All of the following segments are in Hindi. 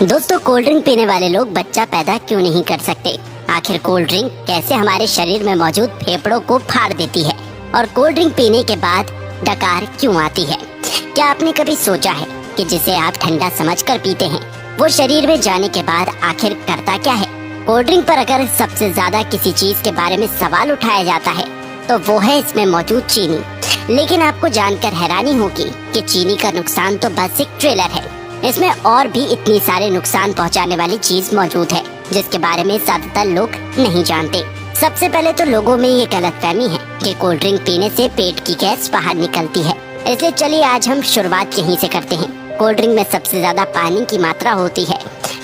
दोस्तों, कोल्ड ड्रिंक पीने वाले लोग बच्चा पैदा क्यों नहीं कर सकते? आखिर कोल्ड ड्रिंक कैसे हमारे शरीर में मौजूद फेफड़ों को फाड़ देती है और कोल्ड ड्रिंक पीने के बाद डकार क्यों आती है? क्या आपने कभी सोचा है कि जिसे आप ठंडा समझकर पीते हैं वो शरीर में जाने के बाद आखिर करता क्या है? कोल्ड ड्रिंक पर अगर सबसे ज्यादा किसी चीज के बारे में सवाल उठाया जाता है तो वो है इसमें मौजूद चीनी। लेकिन आपको जानकर हैरानी होगी कि चीनी का नुकसान तो बस एक ट्रेलर है। इसमें और भी इतनी सारे नुकसान पहुंचाने वाली चीज मौजूद है जिसके बारे में ज्यादातर लोग नहीं जानते। सबसे पहले तो लोगों में ये गलतफहमी है कि कोल्ड ड्रिंक पीने से पेट की गैस बाहर निकलती है। इसलिए चलिए आज हम शुरुआत यहीं से करते हैं। कोल्ड ड्रिंक में सबसे ज्यादा पानी की मात्रा होती है।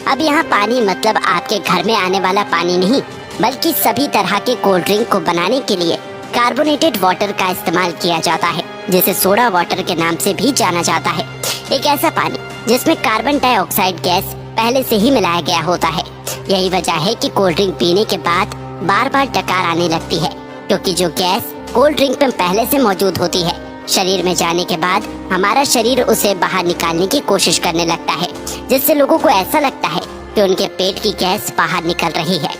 अब यहाँ पानी मतलब आपके घर में आने वाला पानी नहीं, बल्कि सभी तरह के कोल्ड ड्रिंक को बनाने के लिए कार्बोनेटेड वाटर का इस्तेमाल किया जाता है, जिसे सोडा वाटर के नाम से भी जाना जाता है। एक ऐसा पानी जिसमें कार्बन डाइऑक्साइड गैस पहले से ही मिलाया गया होता है। यही वजह है कि कोल्ड ड्रिंक पीने के बाद बार बार डकार आने लगती है, क्योंकि जो गैस कोल्ड ड्रिंक में पहले से मौजूद होती है शरीर में जाने के बाद हमारा शरीर उसे बाहर निकालने की कोशिश करने लगता है, जिससे लोगों को ऐसा लगता है कि उनके पेट की गैस बाहर निकल रही है।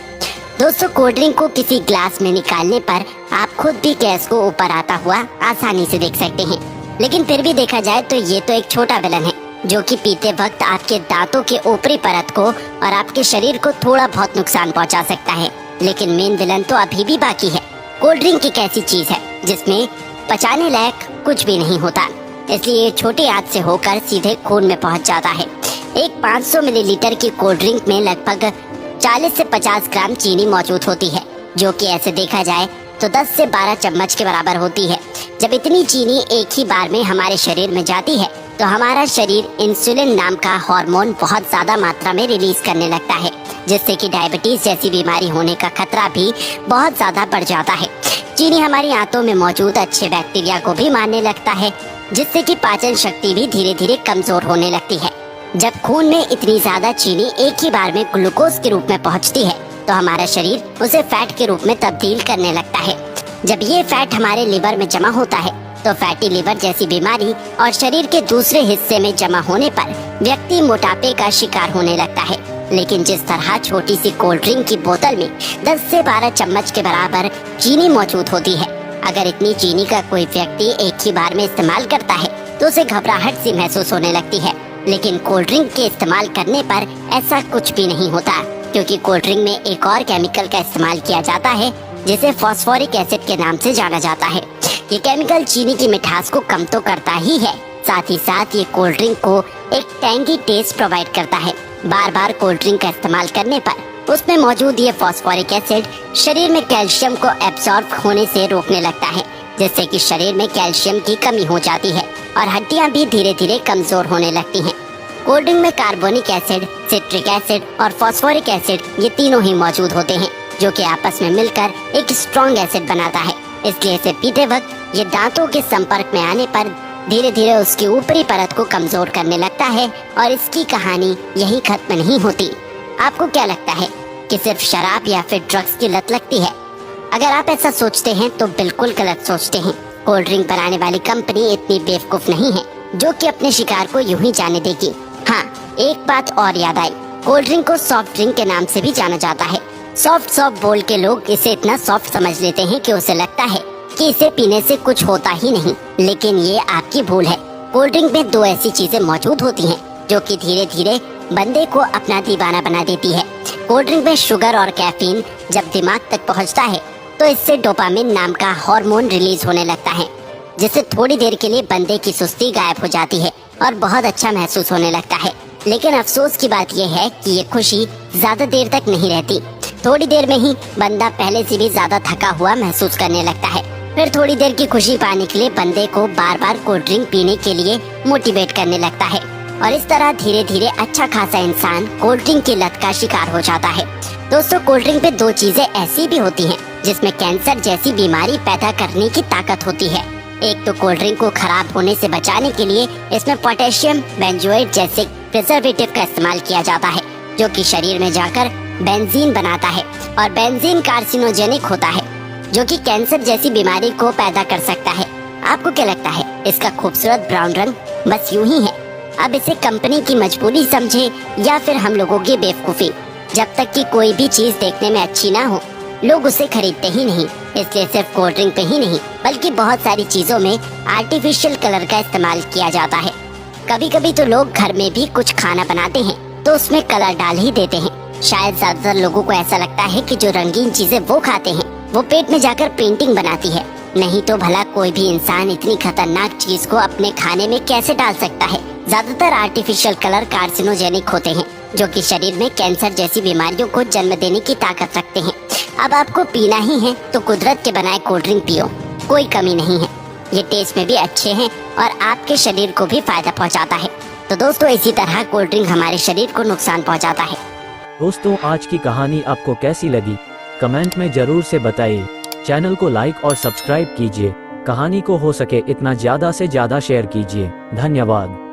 दोस्तों, कोल्ड ड्रिंक को किसी ग्लास में निकालने पर आप खुद भी गैस को ऊपर आता हुआ आसानी से देख सकते हैं। लेकिन फिर भी देखा जाए तो ये तो एक छोटा विलन है जो कि पीते वक्त आपके दांतों के ऊपरी परत को और आपके शरीर को थोड़ा बहुत नुकसान पहुंचा सकता है। लेकिन मेन विलन तो अभी भी बाकी है। कोल्ड ड्रिंक एक ऐसी चीज है जिसमें पचाने लायक कुछ भी नहीं होता, इसलिए ये छोटी आंच से होकर सीधे खून में पहुंच जाता है। एक 500 मिलीलीटर की कोल्ड ड्रिंक में लगभग 40 से 50 ग्राम चीनी मौजूद होती है, जो कि ऐसे देखा जाए तो 10 से 12 चम्मच के बराबर होती है। जब इतनी चीनी एक ही बार में हमारे शरीर में जाती है तो हमारा शरीर इंसुलिन नाम का हार्मोन बहुत ज्यादा मात्रा में रिलीज करने लगता है, जिससे कि डायबिटीज जैसी बीमारी होने का खतरा भी बहुत ज्यादा बढ़ जाता है। चीनी हमारी आंतों में मौजूद अच्छे बैक्टीरिया को भी मारने लगता है, जिससे कि पाचन शक्ति भी धीरे धीरे कमजोर होने लगती है। जब खून में इतनी ज्यादा चीनी एक ही बार में ग्लूकोज के रूप में पहुंचती है तो हमारा शरीर उसे फैट के रूप में तब्दील करने लगता है। जब ये फैट हमारे लिवर में जमा होता है तो फैटी लिवर जैसी बीमारी और शरीर के दूसरे हिस्से में जमा होने पर व्यक्ति मोटापे का शिकार होने लगता है। लेकिन जिस तरह छोटी सी कोल्ड ड्रिंक की बोतल में 10 से 12 चम्मच के बराबर चीनी मौजूद होती है, अगर इतनी चीनी का कोई व्यक्ति एक ही बार में इस्तेमाल करता है तो उसे घबराहट सी महसूस होने लगती है। लेकिन कोल्ड ड्रिंक के इस्तेमाल करने पर ऐसा कुछ भी नहीं होता, क्योंकि कोल्ड ड्रिंक में एक और केमिकल का इस्तेमाल किया जाता है जिसे फास्फोरिक एसिड के नाम से जाना जाता है। ये केमिकल चीनी की मिठास को कम तो करता ही है, साथ ही साथ ये कोल्ड ड्रिंक को एक टैंगी टेस्ट प्रोवाइड करता है। बार बार कोल्ड ड्रिंक का इस्तेमाल करने पर उसमें मौजूद ये फास्फोरिक एसिड शरीर में कैल्शियम को एब्सॉर्ब होने से रोकने लगता है, जिससे कि शरीर में कैल्शियम की कमी हो जाती है और हड्डियां भी धीरे धीरे कमजोर होने लगती हैं। कोल्ड ड्रिंक में कार्बोनिक एसिड, सिट्रिक एसिड और फास्फोरिक एसिड ये तीनों ही मौजूद होते हैं, जो कि आपस में मिलकर एक स्ट्रॉन्ग एसिड बनाता है। इसलिए इसे पीते वक्त ये दांतों के संपर्क में आने पर धीरे धीरे उसकी ऊपरी परत को कमजोर करने लगता है और इसकी कहानी यही खत्म नहीं होती। आपको क्या लगता है कि सिर्फ शराब या फिर ड्रग्स की लत लगती है? अगर आप ऐसा सोचते हैं तो बिल्कुल गलत सोचते हैं। कोल्ड ड्रिंक बनाने वाली कंपनी इतनी बेवकूफ नहीं है जो कि अपने शिकार को यूं ही जाने देगी। हाँ, एक बात और याद आई, कोल्ड ड्रिंक को सॉफ्ट ड्रिंक के नाम से भी जाना जाता है। सॉफ्ट बोल के लोग इसे इतना सॉफ्ट समझ लेते हैं कि उसे लगता है कि इसे पीने से कुछ होता ही नहीं, लेकिन ये आपकी भूल है। कोल्ड ड्रिंक में दो ऐसी चीजें मौजूद होती हैं जो कि धीरे धीरे बंदे को अपना दीवाना बना देती है। कोल्ड ड्रिंक में शुगर और कैफीन जब दिमाग तक पहुंचता है तो इससे डोपामिन नाम का हार्मोन रिलीज होने लगता है, जिससे थोड़ी देर के लिए बंदे की सुस्ती गायब हो जाती है और बहुत अच्छा महसूस होने लगता है। लेकिन अफसोस की बात यह है कि ये खुशी ज्यादा देर तक नहीं रहती। थोड़ी देर में ही बंदा पहले से भी ज्यादा थका हुआ महसूस करने लगता है। फिर थोड़ी देर की खुशी पाने के लिए बंदे को बार बार कोल्ड ड्रिंक पीने के लिए मोटिवेट करने लगता है और इस तरह धीरे धीरे अच्छा खासा इंसान कोल्ड ड्रिंक की लत का शिकार हो जाता है। दोस्तों, कोल्ड ड्रिंक में दो चीजें ऐसी भी होती हैं जिसमें कैंसर जैसी बीमारी पैदा करने की ताकत होती है। एक तो कोल्ड ड्रिंक को खराब होने से बचाने के लिए इसमें पोटेशियम बेंजोएट जैसे प्रिजर्वेटिव का इस्तेमाल किया जाता है, जो कि शरीर में जाकर बेंजीन बनाता है और बेंजीन कार्सिनोजेनिक होता है, जो कि कैंसर जैसी बीमारी को पैदा कर सकता है। आपको क्या लगता है इसका खूबसूरत ब्राउन रंग बस यूं ही है अब इसे कंपनी की मजबूरी समझे या फिर हम लोगों की बेवकूफ़ी, जब तक कि कोई भी चीज़ देखने में अच्छी ना हो लोग उसे खरीदते ही नहीं। इसलिए सिर्फ कोल्ड ड्रिंक पे ही नहीं बल्कि बहुत सारी चीज़ों में आर्टिफिशियल कलर का इस्तेमाल किया जाता है। कभी कभी तो लोग घर में भी कुछ खाना बनाते हैं तो उसमें कलर डाल ही देते हैं। शायद ज्यादातर लोगों को ऐसा लगता है कि जो रंगीन चीजें वो खाते हैं वो पेट में जाकर पेंटिंग बनाती है, नहीं तो भला कोई भी इंसान इतनी खतरनाक चीज को अपने खाने में कैसे डाल सकता है। ज्यादातर आर्टिफिशियल कलर कार्सिनोजेनिक होते हैं जो कि शरीर में कैंसर जैसी बीमारियों को जन्म देने की ताकत रखते हैं। अब आपको पीना ही है तो कुदरत के बनाए कोल्ड ड्रिंक पियो, कोई कमी नहीं है। ये टेस्ट में भी अच्छे हैं और आपके शरीर को भी फायदा पहुंचाता है। तो दोस्तों इसी तरह कोल्ड ड्रिंक हमारे शरीर को नुकसान पहुंचाता है। दोस्तों आज की कहानी आपको कैसी लगी कमेंट में जरूर से बताइए। चैनल को लाइक और सब्सक्राइब कीजिए। कहानी को हो सके इतना ज्यादा से ज्यादा शेयर कीजिए। धन्यवाद।